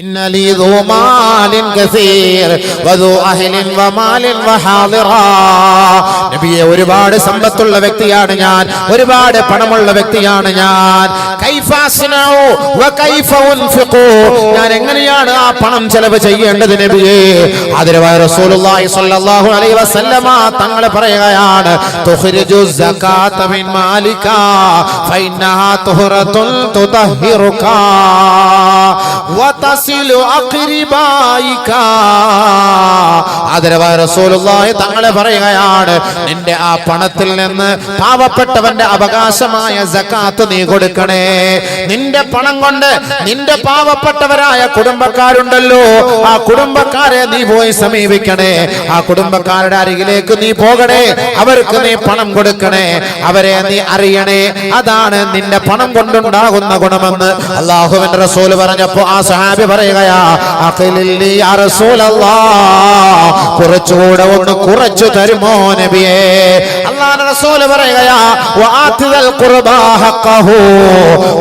ഇന്നലി ദൂ മാലിൻ കസീർ വദൂ അഹ്ലിൻ വമാലിൻ വഹാദിറാ. നബിയെ, ഒരുപാട് സമ്പത്തുള്ള വ്യക്തിയാണ് ഞാൻ, ഒരുപാട് പണമുള്ള വ്യക്തിയാണ് ഞാൻ. കൈഫ അസ്നഉ വകൈഫ ഉൻഫിഖു, ഞാൻ എങ്ങനെയാണ് ആ പണം ചെലവ് ചെയ്യേണ്ടത് നബിയെ? ആദരവായ റസൂലുള്ളാഹി സ്വല്ലല്ലാഹു അലൈഹി വസല്ലമ തങ്ങൾ പറയുകയാണ്, തുഖ്രിജു സകാത മിൻ മാലിക ഫഇന്നഹാ തുഹറത്തുൻ തുതഹിറുക വതസിലു അഖ്രിബായിക. ആദരവായ റസൂലുള്ളാഹി തങ്ങൾ പറയുകയാണ്, നിന്റെ ആ പണത്തിൽ നിന്ന് പാവപ്പെട്ടവന്റെ അവകാശമായ സകാത്ത് നീ കൊടുക്കണേ. നിന്റെ പണം കൊണ്ട് നിന്റെ പാവപ്പെട്ടവരായ കുടുംബക്കാരുണ്ടല്ലോ, ആ കുടുംബക്കാരെ നീ പോയി സമീപിക്കണേ. ആ കുടുംബക്കാരുടെ അരികിലേക്ക് നീ പോകണേ, അവർക്ക് നീ പണം കൊടുക്കണേ, അവരെ നീ അറിയണേ. അതാണ് നിന്റെ പണം കൊണ്ടുണ്ടാകുന്ന ഗുണമെന്ന് അല്ലാഹുവിന്റെ റസൂൽ പറഞ്ഞപ്പോ ആ സഹാബി പറയുകയാ, അഖിലില്ലി യാ റസൂലല്ലാഹ്, കുറച്ചുകൂടെ ഒന്ന് കുറച്ചു തരുമോ നബിയേ? അല്ലാഹുവിന്റെ റസൂൽ പറയുകയാ, വആതിൽ ഖുർബാ ഹഖഹു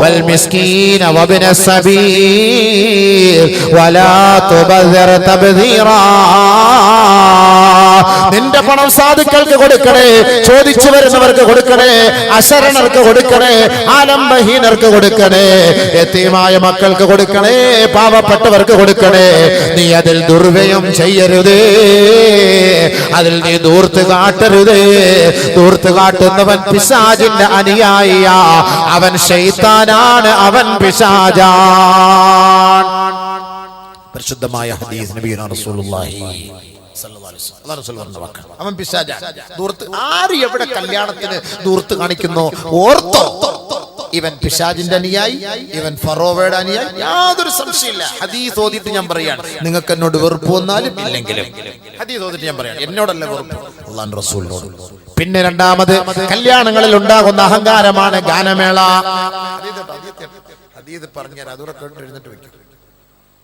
വൽ മിസ്കീന വബ്ന സബീൽ വലാ തുബദിർ തബ്ദീറാ. നിന്റെ പണം സാധുക്കൾക്ക് കൊടുക്കണേ, ചോദിച്ചു വരുന്നവർക്ക് കൊടുക്കണേ, അശരണർക്ക് കൊടുക്കണേ, ആലംബഹീനർക്ക് കൊടുക്കണേ, യതീമായ മക്കൾക്ക് കൊടുക്കണേ, പാവപ്പെട്ടവർക്ക് കൊടുക്കണേ. നീ അതിൽ ദുർവ്യയം ചെയ്യരുതേ, അതിൽ നീ ദൂർത്ത് കാട്ടരുതേ. ദൂർത്ത് കാട്ടുന്നവൻ പിശാചിന്റെ അനുയായിയാ, അവൻ ശൈത്താനാണ്, അവൻ പിശാചാൻ. പരിശുദ്ധമായ ഹദീസ് നബിയുനാ റസൂലുള്ളാഹി അവൻ പിശാചാൻ. ദൂർത്ത് ആര് എവിടെ കല്യാണത്തിന് ദൂർത്ത് കാണിക്കുന്നോ ഓർത്തോ, ഇവൻ പിശാചിന്റെ അനുയായി, ഇവൻ ഫറോവയുടെ അനുയായി, യാതൊരു സംശയമില്ല. ഹദീസ് ഓതിയിട്ട് ഞാൻ പറയാണ്, നിങ്ങൾക്ക് എന്നോട് വെറുപ്പ് വന്നാലും ഇല്ലെങ്കിലും ഹദീസ് ഓതിയിട്ട് ഞാൻ പറയാണ്, എന്നോടല്ല വെറുപ്പ്, അല്ലാഹുവിന്റെ റസൂലിനോട്. പിന്നെ രണ്ടാമത്, കല്യാണങ്ങളിൽ ഉണ്ടാകുന്ന അഹങ്കാരമാണ് ഗാനമേള. ഹദീസ് പറഞ്ഞാൽ അതുകൂടെ കേട്ട് എഴുന്നിട്ട് വെക്കും,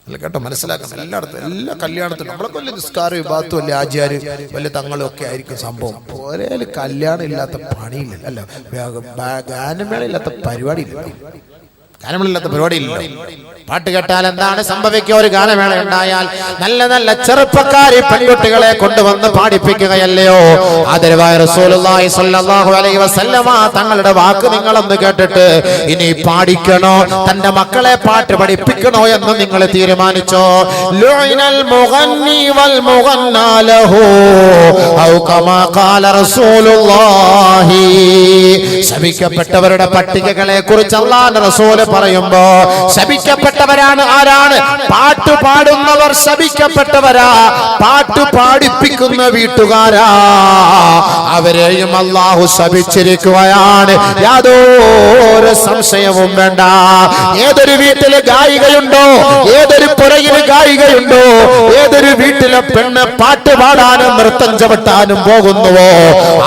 അല്ല കേട്ടോ, മനസ്സിലാക്കണം. എല്ലായിടത്തും എല്ലാ കല്യാണത്തിനും നമ്മളൊക്കെ വലിയ നിസ്കാര വിഭാഗത്തും വലിയ ആചാര് വലിയ തങ്ങളും ഒക്കെ ആയിരിക്കും സംഭവം. ഒരേ കല്യാണം ഇല്ലാത്ത പണിയില്ല, അല്ല ഗാനമേള ഇല്ലാത്ത പരിപാടിയില്ല, ഗാനമേളയില്ലാത്ത പരിപാടിയില്ല. പാട്ട് കേട്ടാൽ എന്താണ് സംഭവിക്കുക? ഒരു ഗാനമേള ഉണ്ടായാൽ നല്ല നല്ല ചെറുപ്പക്കാരി പെൺകുട്ടികളെ കൊണ്ടുവന്ന് പാടിപ്പിക്കുകയല്ലയോ? ആദരവായ റസൂലുള്ളാഹി സ്വല്ലല്ലാഹു അലൈഹി വസല്ലമ തങ്ങളുടെ വാക്ക് നിങ്ങളൊന്ന് കേട്ടിട്ട് ഇനി പാടിക്കണോ, തന്റെ മക്കളെ പാട്ട് പഠിപ്പിക്കണോ എന്ന് നിങ്ങൾ തീരുമാനിച്ചോ? ലുഇനൽ മുഗന്നി വൽ മുഗന്നാ ലഹു ഔ കമാ ഖാല റസൂലുള്ളാഹി. ശപിക്കപ്പെട്ടവരുടെ പട്ടികകളെ കുറിച്ച് അല്ലാഹുവിന്റെ റസൂൽ പറയുമ്പോ, ശപിക്കപ്പെട്ടവരാണ് ആരാണ്? പാട്ട് പാടുന്നവർ ശപിക്കപ്പെട്ടവരാ, പാട്ട് പാടിപ്പിക്കുന്ന വീട്ടുകാരാ, അവരെയും അല്ലാഹു ശപിച്ചിരിക്കുകയാണ്, യാതൊരു സംശയവും വേണ്ട. ഏതൊരു വീട്ടില് ഗായികയുണ്ടോ, ഏതൊരു പുറയില് ഗായികയുണ്ടോ, ഏതൊരു വീട്ടിലെ പെണ്ണ് പാട്ട് പാടാനും നൃത്തം ചവിട്ടാനും പോകുന്നുവോ,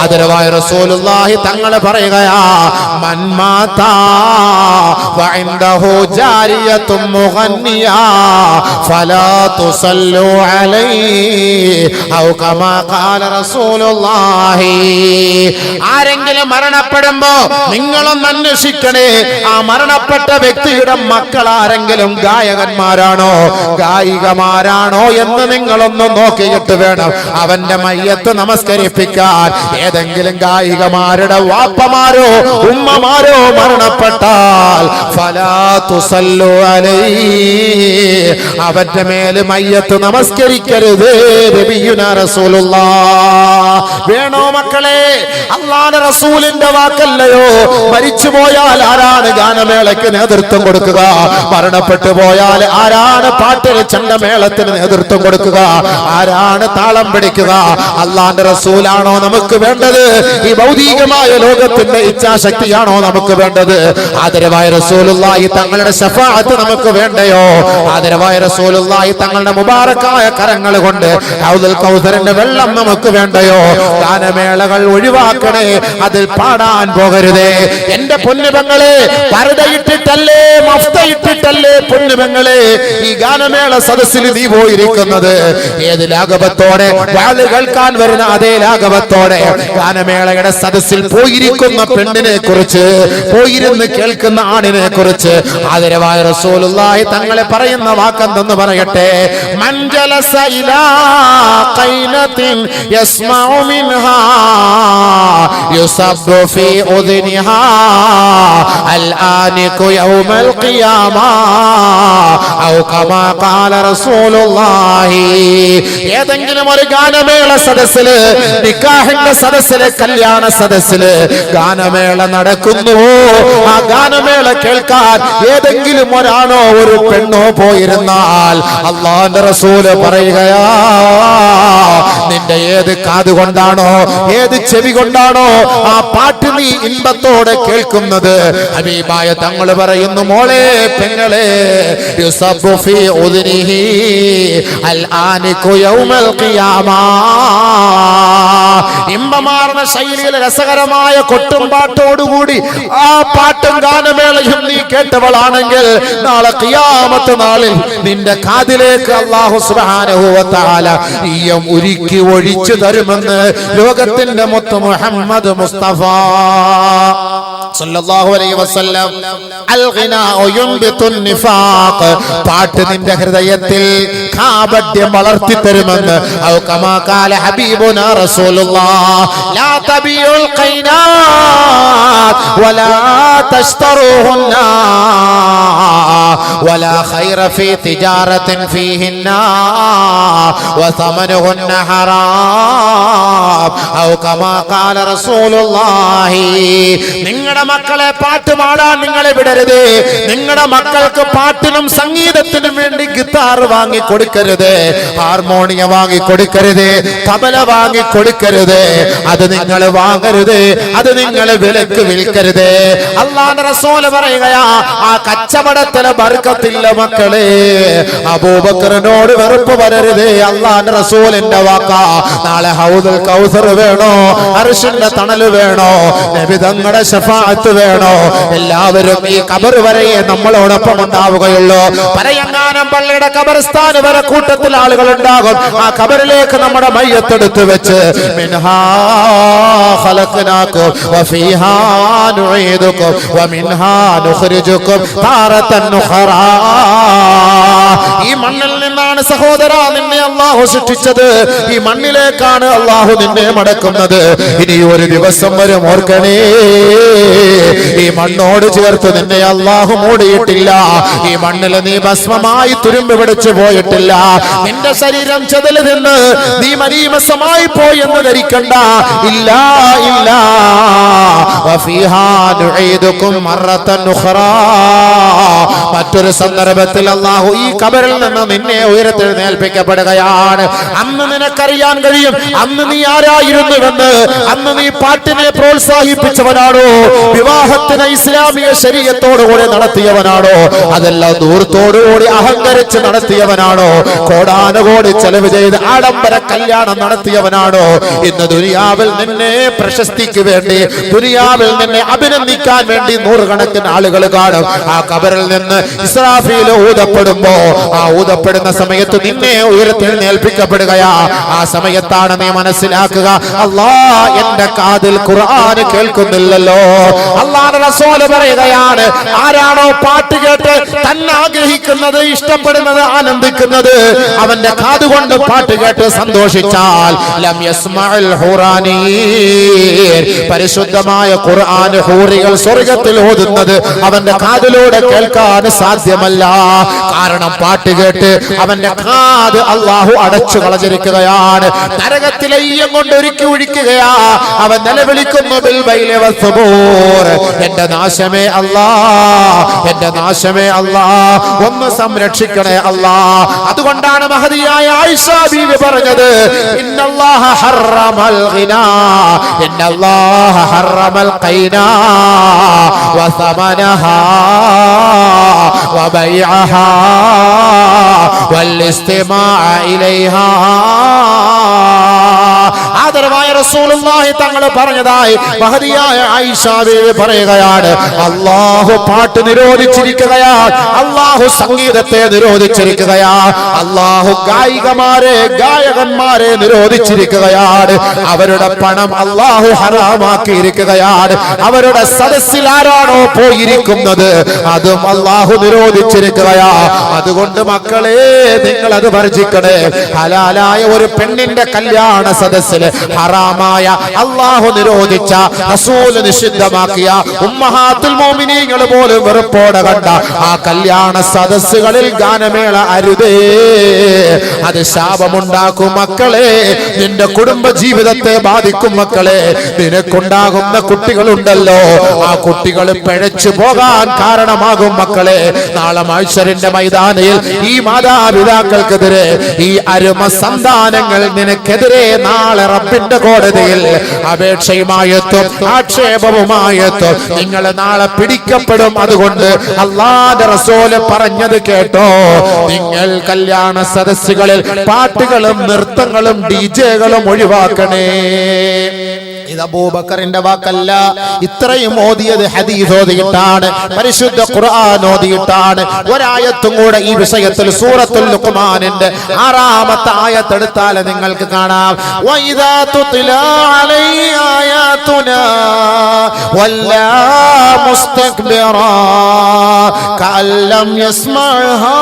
ആദരവായ റസൂലുള്ളാഹി തങ്ങൾ പറയുകയാ, മൻമാതാ വഇൻദഹു ജാരിയത്തും മുഗന്നിയാ ഫലാ തുസല്ലു അലൈഹി ഔ കമാ ഖാല റസൂലുള്ളാഹി. ആരെങ്കിലും മരണപ്പെടുമ്പോ നിങ്ങളൊന്ന് അന്വേഷിക്കണേ, ആ മരണപ്പെട്ട വ്യക്തിയുടെ മക്കൾ ആരെങ്കിലും ഗായകന്മാരാണോ ഗായികമാരാണോ എന്ന് നിങ്ങളൊന്ന് നോക്കിയിട്ട് വേണം അവന്റെ മയ്യത്ത് നമസ്കരിപ്പിക്കാൻ. ഏതെങ്കിലും ഗായികമാരുടെ വാപ്പമാരോ ഉമ്മമാരോ മരണപ്പെട്ടാൽ ഫലാ തുസല്ലു അലൈഹി, അവന്റെ മേൽ മയ്യത്ത് നമസ്കരിക്കരുത്. നബിയുനാ റസൂലുള്ളാഹ്. വേണോ മക്കളെ? അല്ലാഹുവിന്റെ റസൂലിന്റെ വാക്കല്ലയോ? മരിച്ചുപോയാൽ ആരാണ് ഗാനമേളയ്ക്ക് നേതൃത്വം കൊടുക്കുക? മരണപ്പെട്ടു പോയാൽ ആരാണ് പാട്ടിന് ചെണ്ടമേളത്തിന് നേതൃത്വം കൊടുക്കുക? ആരാണ് താളം പിടിക്കുക? അല്ലാഹുവിന്റെ റസൂലാണോ നമുക്ക് വേണ്ടത്? ഈ ഭൗതികമായ ലോകത്തിന്റെ ഇച്ഛാശക്തിയാണോ നമുക്ക് വേണ്ടത്? ആദരവായ റസൂലുള്ളാഹി തങ്ങളുടെ ശഫാഅത്ത് നമുക്ക് വേണ്ടയോ? ആദരവായ റസൂലുള്ളാഹി തങ്ങളുടെ മുബാറക്കായ കരങ്ങൾ കൊണ്ട് ഹൗദുൽ കൗസറിന്റെ വെള്ളം നമുക്ക് വേണ്ടയോ? ഗാനമേളകൾ ഒഴിവാക്കണേ, അതിൽ പാടാൻ പോകരുതേ. എന്റെ പൊന്നുപെങ്ങളെ, പർദയിട്ടിട്ടല്ലേ മഫ്തയിട്ടിട്ടല്ലേ പൊന്നുപെങ്ങളെ ഈ ഗാനമേള സദസ്സിൽ നീ പോയിരിക്കുന്നത്? ഏത് ലാഘവത്തോടെ വാല് കേൾക്കാൻ വരുന്ന അതേ ലാഘവത്തോടെ ഗാനമേളയുടെ സദസ്സിൽ പോയിരിക്കുന്ന പെണ്ണിനെ കുറിച്ച്, പോയിരുന്ന് കേൾക്കുന്ന ആണിനെ കുറിച്ച് കുറിച്ച് ആദരവായ റസൂലുള്ളാഹി തങ്ങളെ പറയുന്ന വാക്കെന്തെന്ന് പറയട്ടെ. മൻ ജലസ ഇലാ ഖൈനത്തിൻ യസ്മഉ മിൻഹാ യുസബ്ബു ഫീ ഉദ്നിഹാ അൽ ആനികു യൗമൽ ഖിയാമ ഔ കമാ ഖാല റസൂലുള്ളാഹി. ഏതെങ്കിലും ഒരു ഗാനമേള സദസ്സില്, നിക്കാഹിന്റെ സദസ്സില്, കല്യാണ സദസ്സില് ഗാനമേള നടക്കുന്നു. ആ ഗാനമേള കേൾക്കാൻ ഏതെങ്കിലും ഒരാണോ ഒരു പെണ്ണോ പോയിരുന്നാൽ അല്ലാഹുവിന്റെ റസൂല് പറയുകയാ, നിന്റെ ഏത് കാതുകൊണ്ടാണോ ഏത് ചെവി കൊണ്ടാണോ ആ പാട്ട് നീ ഇൻപത്തോടെ കേൾക്കുന്നത്, ഹബീബായ തങ്ങൾ പറയുന്നു, മോളെ പെങ്ങളെ, യുസബ്ബു ഫീ ഉദ്നിഹി അൽ ആനികു യൗമൽ ഖിയാമ. ഇമ്പമാർന്ന ശൈലിയിൽ രസകരമായ കൊട്ടും പാട്ടോടുകൂടി ആ പാട്ടും ഗാനമേളയും നീ കേട്ടവളാണെങ്കിൽ നാളെ ഖിയാമത്ത് നാളിൽ നിന്റെ കാതിലേക്ക് അല്ലാഹു സുബ്ഹാനഹു വ തആല ഈയം ഉരുക്കി ഒഴിച്ചു തരുമെന്ന് ലോകത്തിന്റെ മുത്ത് മുഹമ്മദ് മുസ്തഫ സല്ലല്ലാഹു അലൈഹി വസല്ലം. അൽ ഗിനാഉ യുൻബിതുൻ നിഫാഖ്, പാട്ട് നിന്റെ ഹൃദയത്തിൽ കാപട്യം വളർത്തി തരുമെന്ന് ഔ കമാ ഖാല ഹബീബുനാ റസൂലുള്ളാഹ്. ലാ തബിയുൽ ഖൈനാത് വലാ തശ്തറൂഹുന്ന വലാ ഖൈറ ഫീ തിജാറത്തിൻ ഫീഹിന്ന വസമനുഹുന്ന ഹറാം ഔ കമാ ഖാല റസൂലുള്ളാഹി. നിങ്ങളുടെ മക്കളെ പാട്ട് പാടാൻ നിങ്ങളെ വിടരുത്. നിങ്ങളുടെ മക്കൾക്ക് പാട്ടിനും സംഗീതത്തിനും വേണ്ടി ഗിത്താർ വാങ്ങി കൊടുക്കരുത്, ഹാർമോണിയം വാങ്ങി കൊടുക്കരുത്, തബല വാങ്ങി കൊടുക്കരുത്. അത് നിങ്ങൾ വാങ്ങരുത്, അത് നിങ്ങൾ വിലക്ക് വിൽക്കരുത്. അല്ലാഹുവിന്റെ റസൂൽ പറയുകയാ, ആ കച്ചവടത്തിലെ ബർക്കത്തില്ല മക്കളെ. അബൂബക്കറിനോട് വെറുപ്പ് വരരുത്, അല്ലാഹുവിന്റെ റസൂലിന്റെ വാക്കാ. നാളെ ഹൗദുൽ കൗസർ വേണോ, അർശിന്റെ തണല് വേണോ, നബി തങ്ങളുടെ ശഫാഅത്ത് വേണോ, എല്ലാവരും ഈ ഖബർ വരെ നമ്മളോടൊപ്പം ഉണ്ടാവുകയുള്ളൂ. പറയങ്ങാനം പള്ളിയുടെ ഖബർസ്ഥാൻ വരെ കൂട്ടത്തിൽ ആളുകൾ ഉണ്ടാകും. ആ ഖബറിലേക്ക് നമ്മുടെ മയ്യത്തെടുത്ത് വെച്ച് മിൻഹാ ഖലഖനാകും വഫീഹാ നുഈദുകും വമിൻഹാ നുഖ്രിജുകും താറതൻ നുഖറാ. ഈ മണ്ണിൽ നിന്നാണ് സഹോദരാ നിന്നെ അല്ലാഹു സൃഷ്ടിച്ചത്. ഈ മണ്ണിലേക്കാണ് അല്ലാഹു നിന്നെ മടക്കുന്നത്. ഇനി ഒരു ദിവസം വരും, ഓർക്കണേ, ഈ മണ്ണോട് ചേർത്ത് നിന്നെ അല്ലാഹു മൂടിയിട്ടില്ല. ഈ മണ്ണിൽ നീ ഭസ്മമായി തുരുമ്പ് പിടിച്ചു പോയിട്ടില്ല. നിന്റെ ശരീരം ചെതല് നിന്ന് നീ മരീമസമായി പോയി എന്ന് ധരിക്കണ്ട. ഇല്ല ഇല്ല. വഫീഹാ നുഈദുകും മറത്തൻ ഉഖറാ. മറ്റൊരു സന്ദർഭത്തിൽ അല്ലാഹു ഈ ഖബറിൽ നിന്ന് നിന്നെ ഉയർത്തെഴുന്നേൽപ്പിക്കപ്പെടുകയാണ്. അന്ന് നിനക്കറിയാൻ കഴിയും അന്ന് നീ ആരായിരുന്നുവെന്ന്. അന്ന് നീ പാട്ടിനെ പ്രോത്സാഹിപ്പിച്ചവനാണോ, വിവാഹത്തിന് ഇസ്ലാമിക ശരീഅത്തോടുകൂടി നടത്തിയവനാണോ, അതെല്ലാം ദൂരത്തോടുകൂടി അഹങ്കരിച്ച് നടത്തിയവനാണോ, കോടാനുകോടി ചെലവ് ചെയ്ത് ആഡംബര കല്യാണം നടത്തിയവനാണോ? ഇന്ന് ദുനിയാവിൽ നിന്നെ പ്രശസ്തിക്ക് വേണ്ടി, ദുനിയാവിൽ നിന്നെ അഭിനന്ദിക്കാൻ വേണ്ടി നൂറുകണക്കിന് ആളുകൾ കാണും. ആ ഖബറിൽ നിന്ന് ഇസ്രാഫീൽ ഊതപ്പെടുമ്പോ, ആ ഊതപ്പെടുന്ന സമയത്ത് നിന്നെ ഉയർത്തെഴുന്നേൽപ്പിക്കപ്പെടുകയാ. ആ സമയത്താണ് നീ മനസ്സിലാക്കുക, അല്ലാ എന്റെ കാതിൽ ഖുർആൻ കേൾക്കുന്നില്ലല്ലോ. അല്ലാഹുവിന്റെ റസൂൽ പറയുകയാണ്, ആരാണോ പാട്ട് കേട്ട് തന്നെ ആഗ്രഹിക്കുന്നത്, ഇഷ്ടപ്പെടുന്നത്, ആനന്ദിക്കുന്നത്, അവന്റെ കാതുകൊണ്ട് പാട്ട് കേട്ട് സന്തോഷിച്ചാൽ ലം യസ്മഉൽ ഹുറാനീൻ, പരിശുദ്ധമായ ഖുർആൻ ഹൂറികൾ സ്വർഗ്ഗത്തിൽ ഓതുന്നത് അവന്റെ കാതിലൂടെ കേൾക്കാൻ സാധ്യമല്ല. കാരണം പാട്ട് കേട്ട് അവന്റെ കാത് അല്ലാഹു അടച്ചു കളഞ്ഞിരിക്കുകയാണ്. നരകത്തിലെ ഈയം കൊണ്ട് ഒരുക്കി ഒഴിക്കുകയാ. അവൻ നിലവിളിക്കുന്നു ബിൽ ബൈലി വസ്സുബൂർ, എന്റെ നാശമേ അല്ലാ, എന്റെ നാശമേ അല്ലാ, ഒന്ന് സംരക്ഷിക്കണേ അല്ലാ. അതുകൊണ്ടാണ് മഹദിയായ ആയിഷ ബീവി പറഞ്ഞത്, ഇന്നല്ലാഹ ഹറമൽ ഗിനാ, ഇന്നല്ലാഹ ഹറമൽ ഖൈനാ വസമനഹാ വബൈഅഹാ വൽ ഇസ്തിമാഅ ഇലൈഹാ. ആദരവായ റസൂലുള്ളാഹി തങ്ങൾ പറഞ്ഞതായി മഹദിയായ ആയിഷ ബീവി പറയുകയാണ്, അല്ലാഹു പാട്ട് നിരോധിച്ചിരിക്കുകയാണ്, അല്ലാഹു സംഗീതത്തെ നിരോധിച്ചിരിക്കുകയാണ്, അല്ലാഹു ഗായകന്മാരെ നിരോധിച്ചിരിക്കുകയാണ്. അവരുടെ പണം അല്ലാഹു ഹറാമാക്കിയിരിക്കുകയാണ്. അവരുടെ സദസ്സിൽ ആരാണോ പോയിരിക്കുന്നത് അതും അല്ലാഹു നിരോധിച്ചിരിക്കുകയാണ്. അതുകൊണ്ട് മക്കളെ, നിങ്ങൾ അത് വർജിക്കണേ. ഹലാലായ ഒരു പെണ്ണിന്റെ കല്യാണ സദസ്സിൽ ഹറാമായ, അല്ലാഹു നിരോധിച്ച, റസൂൽ നിഷിദ്ധമാക്കിയ, ഉമ്മഹാത്തുൽ മുഅ്മിനീങ്ങൾ പോലും വെറുപ്പോടെ കണ്ട ആ കല്യാണ സദസ്സുകളിൽ ഗാനമേള അരുതേ. അത് ശാപമുണ്ടാക്കും മക്കളെ, നിന്റെ കുടുംബ ജീവിതത്തെ ബാധിക്കും മക്കളെ. നിനക്കുണ്ടാകുന്ന കുട്ടികളുണ്ടല്ലോ, ആ കുട്ടികൾ പിഴച്ചു പോകാൻ കാരണമാകും മക്കളെ. നാളെ മഹ്ശറിന്റെ മൈതാനിയിൽ ഈ മാതാപിതാക്കൾക്കെതിരെ, ഈ അരുമ സന്താനങ്ങൾ നിനക്കെതിരെ നാളെ റബ്ബിന്റെ കോടതിയിൽ അപേക്ഷയുമായെത്തും, ആക്ഷേപവുമായെത്തും. നിങ്ങൾ നാളെ പിടിക്കപ്പെടും. അതുകൊണ്ട് അല്ലാഹുവിന്റെ റസൂൽ പറഞ്ഞത് കേട്ടോ, നിങ്ങൾ കല്യാണ സദസ്സുകളിൽ പാട്ടുകളും നൃത്തങ്ങളും ഡിജെകളും ഒഴിവാക്കണേ. ഇത് അബൂബക്കറിന്റെ വാക്കല്ല. ഇത്രയും ഓതിയത് ഹദീസ് ഓതിയിട്ടാണ്, പരിശുദ്ധ ഖുർആൻ ഓതിയിട്ടാണ്. ഒരായത്തും കൂടെ ഈ വിഷയത്തിൽ സൂറത്തുൽ ലുഖ്മാനിന്റെ 6-ാമത്തെ ആയത്ത് എടുത്താൽ നിങ്ങൾക്ക് കാണാം, വഇദാ തുത്ലാ അലൈഹി ആയാതുനാ വല്ലാ മുസ്തക്ബിറാ കഅല്ലം യസ്മഅഹാ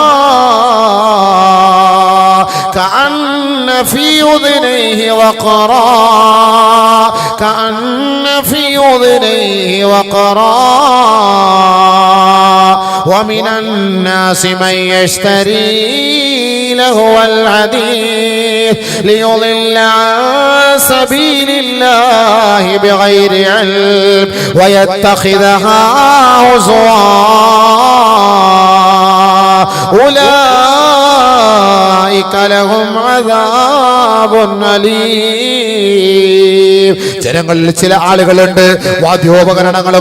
كأن في أذنيه وقرا كأن في أذنيه وقرا ومن الناس من يشتري لهو الحديث ليضل عن سبيل الله بغير علم ويتخذها هزوا أولئك لهم عذاب أليم. ജനങ്ങളിൽ ചില ആളുകളുണ്ട്, വാദ്യോപകരണങ്ങൾ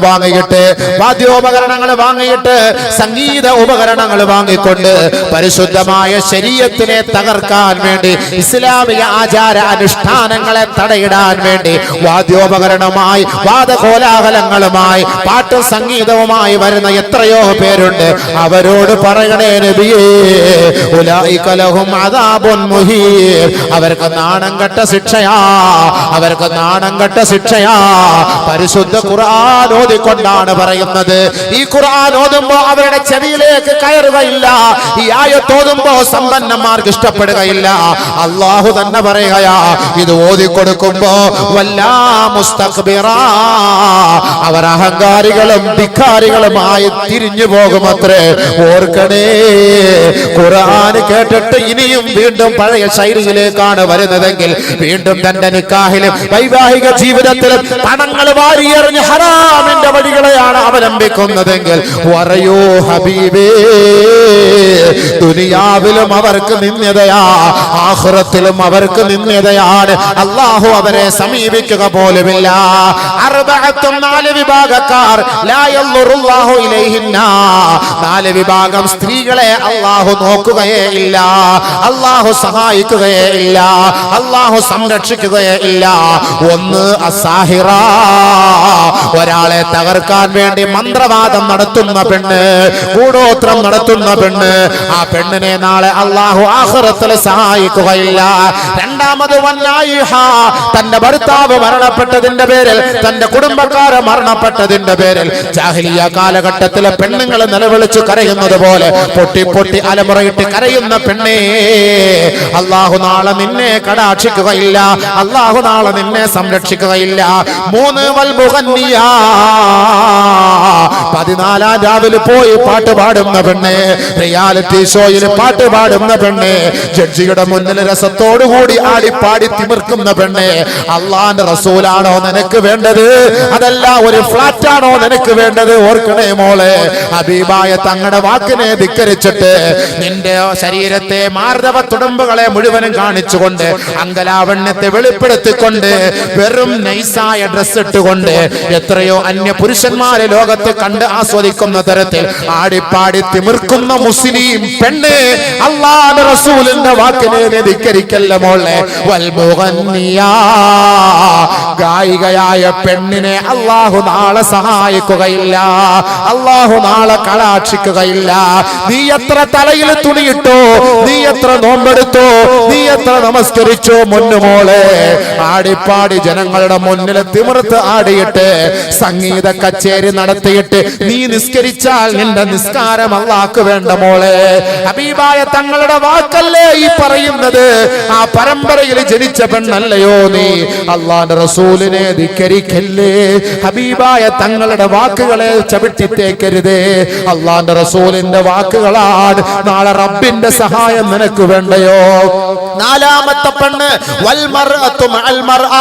വാങ്ങിയിട്ട് സംഗീത ഉപകരണങ്ങൾ വാങ്ങിക്കൊണ്ട് പരിശുദ്ധമായ ശരീഅത്തിനെ തകർക്കാൻ വേണ്ടി, ഇസ്ലാമിക ആചാര അനുഷ്ഠാനങ്ങളെ തടയിടാൻ വേണ്ടി വാദ്യോപകരണമായി, വാദകോലാഹലങ്ങളുമായി, പാട്ടും സംഗീതവുമായി വരുന്ന എത്രയോ പേരുണ്ട്. അവരോട് പറയണേ നബിയേ, ഉലൈക ലഹും അദാബുൻ മുഹീൻ. അവർക്ക് നാണം കെട്ട ശിക്ഷയാ, അവർക്ക് നാണം കെട്ട ശിക്ഷയാ. പരിശുദ്ധ ഖുർആൻ ഓതിക്കൊണ്ടാണ് പറയുന്നത്. ഈ ഖുർആൻ ഓതുമ്പോ അവരുടെ ചെവിയിലേക്ക് കയറുകയില്ല. ഈ ആയത്ത് ഓതുമ്പോ സമ്പന്നന്മാർക്ക് ഇഷ്ടപ്പെടുകയില്ല. അല്ലാഹു തന്നെ പറയുകയാ, ഇത് ഓതിക്കൊടുക്കുമ്പോ വല്ലാ മുസ്തക്ബിറാ, അവർ അഹങ്കാരികളും ധിക്കാരികളുമായി തിരിഞ്ഞു പോകുമത്രേ. ഓർക്കണേ, ഖുർആൻ കേട്ടിട്ട് ഇനിയും വീണ്ടും പഴയ ശൈലിയിലേക്കാണ് വരുന്നതെങ്കിൽ, വീണ്ടും തന്റെ നിക്കാഹിലും വൈവാഹിക ജീവിതത്തിലും പണങ്ങൾ വാരിയെറിഞ്ഞ് ഹറാമിന്റെ വഴികളെയാണ് അവലംബിക്കുന്നതെങ്കിൽ, പറയൂ ഹബീബേ, ദുനിയാവിലും അവർക്ക് നിന്ദ്യതയാ, ആഖിറത്തിലും അവർക്ക് നിന്ദ്യതയാണ്. അല്ലാഹു അവരെ സമീപിക്കുക പോലുമില്ല. അർബഅത്തും, 4 വിഭാഗക്കാർ, ലാ യൻദുറുല്ലാഹു ഇലൈഹിന്ന, 4 വിഭാഗം സ്ത്രീകളെ അല്ലാഹു നോക്കുകയേ ഇല്ല, അല്ലാഹു സഹായിക്കുകയേ ഇല്ല, അല്ലാഹു സംരക്ഷിക്കുകയേ ഇല്ല. ഒന്ന് അസാഹിറ, ഒരാളെ തകർക്കാൻ വേണ്ടി മന്ത്രവാദം നടത്തുന്ന പെണ്ണ്, കൂടോത്രം നടത്തുന്ന പെണ്ണ്. ആ പെണ്ണിനെ നാളെ അല്ലാഹു ആഖിറത്തിൽ സഹായിക്കുകയില്ല. രണ്ടാമത് വന്നായിഹ, തന്റെ ഭർത്താവ് മരണപ്പെട്ടതിന്റെ പേരിൽ, തന്റെ കുടുംബക്കാരെ മരണപ്പെട്ടതിന്റെ പേരിൽ ജാഹിലിയ കാലഘട്ടത്തിലെ പെണ്ണുങ്ങൾ നിലവിളിച്ചു കരയുന്നത് പോലെ പൊട്ടി പൊട്ടി അലമുറയിട്ട് കരയുന്ന പെണ്ണേ, അല്ലാഹു നാളെ നിന്നെ കടാക്ഷിക്കുകയില്ല, അല്ലാഹു നാളെ നിന്നെ സംരക്ഷിക്കുകയില്ല. 3 വൽമുഗന്നിയ, 14 രാവിലെ പോയി പാട്ട് പാടുന്ന പെണ്ണെ, റിയാലിറ്റി ഷോയിൽ പാട്ട് പാടുന്ന പെണ്ണെ, ജഡ്ജിയുടെ മുന്നിൽ രസത്തോടുകൂടി ആടിപ്പാടി തിമിർക്കുന്ന പെണ്ണെ, അള്ളാന്റെ റസൂലാണോ നിനക്ക് വേണ്ടത്, അതല്ല ഒരു ഫ്ലാറ്റ് ആണോ നിനക്ക് വേണ്ടത്? ഓർക്കണേ മോളെ, ഹബീബായ തങ്ങളുടെ വാക്കിനെ ധിക്കരിച്ചിട്ട് നിന്റെ ശരീരത്തെ മാർദ്ദവ തുടുമ്പുകളെ മുഴുവനും കാണിച്ചുകൊണ്ട്, അങ്കലാവണ്യത്തെ വെളിപ്പെടുത്തിക്കൊണ്ട് വെറും നൈസായ ഡ്രസ് ഇട്ടുകൊണ്ട് എത്രയോ അന്യ പുരുഷന്മാരെ ലോകത്ത് കണ്ട് ആസ്വദിക്കുന്ന തരത്തിൽ ആടിപ്പാടി തിമിർക്കുന്ന മുസ്ലിം പെണ്ണ്, അല്ലാഹുവിന്റെ റസൂലിന്റെ വാക്കിനെ ധിക്കരിക്കല്ല മോളെ. വൽമുഗന്നിയാ, ഗായികയായ പെണ്ണിനെ അല്ലാഹു നാളെ സഹായിക്കുകയില്ല, അല്ലാഹു നാളെ കടാക്ഷിക്കുകയില്ല. നീ എത്ര തലയിൽ തുണിയിട്ടോ, നീ എത്ര നോമ്പെടുത്തോ, നീ എത്ര നമസ്കരിച്ചോ, മുന്നുമോളെ ആടിപ്പാടി ജനങ്ങളുടെ മുന്നിൽ തിമിർത്ത് ആടിയിട്ട് സംഗീത കച്ചേരി നടത്തിയിട്ട് നീ നിസ്കരിച്ചാൽ നിന്റെ നിസ്കാരം അല്ലാഹുക്ക് വേണ്ട മോളെ. ഹബീബായ തങ്ങളുടെ വാക്കല്ലേ ഈ പറയുന്നത്? ആ പരമ്പരയിൽ ജനിച്ച പെണ്ണല്ലയോ നീ? അല്ലാഹുവിന്റെ റസൂലിനെ ധിക്കരിക്കല്ലേ. ഹബീബായ തങ്ങളുടെ വാക്കുകളെ ചവിട്ടിത്തേക്കരുതേ. അല്ലാഹുവിന്റെ റസൂലിന്റെ വാക്കുകളാണ്. നാളെ റബ്ബിന്റെ സഹായം നിനക്ക് വേണ്ടയോ? നാലാമത്തെ പെണ്ണ് വൽമർഅതു മഅൽ മർഅ,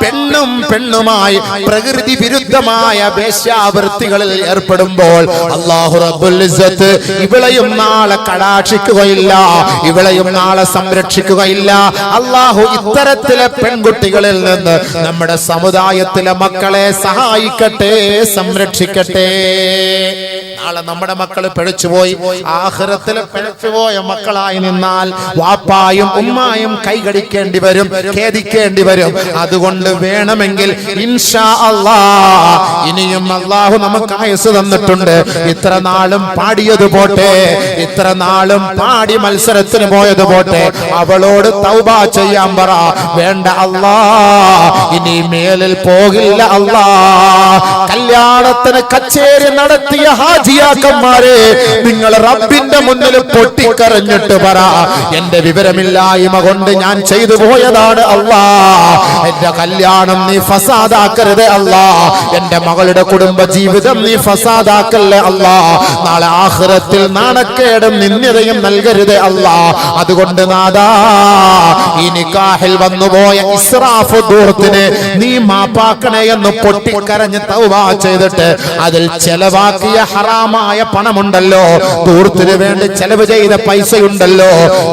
പെണ്ണും പെണ്ണുമായി പ്രകൃതി വിരുദ്ധമായ വേശ്യാവൃത്തികളിൽ ഏർപ്പെടുമ്പോൾ അല്ലാഹു റബ്ബുൽ ഇസ്സത്ത് ഇവളെയും നാളെ കടാക്ഷിക്കുകയില്ല, ഇവളെയും നാളെ സംരക്ഷിക്കുകയില്ല. അല്ലാഹു ഇത്തരത്തിലെ പെൺകുട്ടികളിൽ നിന്ന് നമ്മുടെ സമുദായത്തിലെ മക്കളെ സഹായിക്കട്ടെ, സംരക്ഷിക്കട്ടെ. നാളെ നമ്മുടെ മക്കൾ പിഴച്ചുപോയി ആഖിറത്തിൽ പിഴച്ചുപോയ മക്കളായി നിന്നാൽ വാപ്പായും ഉമ്മായും കൈകടിക്കേണ്ടി വരും, ഖേദിക്കേണ്ടി വരും. അതുകൊണ്ട് വേണമെങ്കിൽ ഇൻഷാ അല്ലാഹ് ഇനിയും അല്ലാഹു നമുക്ക് ആയുസ് തന്നിട്ടുണ്ട്. ഇത്ര നാളും പാടിയത് പോട്ടെ, ഇത്ര നാളും പാടി മത്സരത്തിന് പോയത് പോട്ടെ, അവളോട് തൗബ ചെയ്യാൻ പറ. വേണ്ട അല്ലാഹ്, ഇനി മേലിൽ പോകില്ല അല്ലാഹ്. കല്യാണത്തിന് കച്ചേരി നടത്തിയ ഹാജിയാക്കന്മാരെ, നിങ്ങൾ റബ്ബിന്റെ മുന്നിൽ പൊട്ടിക്കരഞ്ഞിട്ട് പറ, എന്റെ വിവരമില്ലായ്മ കൊണ്ട് ഞാൻ ചെയ്തു പോയതാണ് അല്ലാഹ്. എന്റെ കല്യാണം നീ ഫസാദാക്കരുത് അല്ലാഹ്. എന്റെ മകളുടെ കുടുംബ ജീവിതം നീ ഫസാദാക്കല്ലേ അല്ലാഹ്. നാളെ ആഖിറത്തിൽ നാണക്കേടും നിന്ദ്യതയും നൽകരുത് അല്ലാഹ്. അതുകൊണ്ട് നാദാ, ഈ നിക്കാഹിൽ വന്നുപോയ ഇസ്രാഫ് ദൂർത്തിനെ നീ മാപ്പാക്കണേ എന്ന് പൊട്ടിക്കരഞ്ഞ് തൗബ ചെയ്തിട്ട് അതിൽ ചെലവാക്കിയ ഹറാമായ പണമുണ്ടല്ലോ, ദൂർത്തിന് വേണ്ടി ചെലവ് ചെയ്ത പൈസയുണ്ടല്ലോ,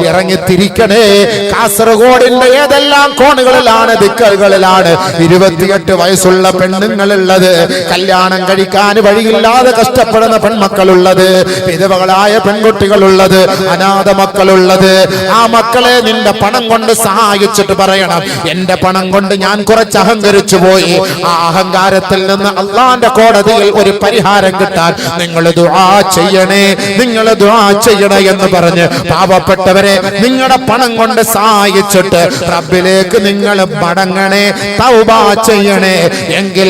ഇറങ്ങി തിരിക്കണേ. കാസർഗോഡിന്റെ ഏതെല്ലാം കോണുകളിലാണ്, ദിക്കുകളിലാണ് 28 വയസ്സുള്ള പെണ്ണുങ്ങളുള്ളത്, കല്യാണം കഴിക്കാൻ വഴിയില്ലാതെ കഷ്ടപ്പെടുന്ന പെൺമക്കളുള്ളത്, വിധവകളായ പെൺകുട്ടികളുള്ളത്, അനാഥ മക്കളുള്ളത്. ആ മക്കളെ നിന്റെ പണം കൊണ്ട് സഹായിച്ചിട്ട് പറയണം, എന്റെ പണം കൊണ്ട് ഞാൻ കുറച്ച് അഹങ്കരിച്ചു പോയി, ആ അഹങ്കാരത്തിൽ നിന്ന് അള്ളാന്റെ കോടതിയിൽ ഒരു പരിഹാരം കിട്ടാൻ നിങ്ങൾ ദുആ ചെയ്യണേ, നിങ്ങൾ ദുആ ചെയ്യണേ എന്ന് പറഞ്ഞ് പാവപ്പെട്ടവരെ നിങ്ങളുടെ പണം കൊണ്ട് സഹായിച്ചിട്ട് റബ്ബിലേക്ക് നിങ്ങൾ മടങ്ങണേ, തൗബ ചെയ്യണേ. എങ്കിൽ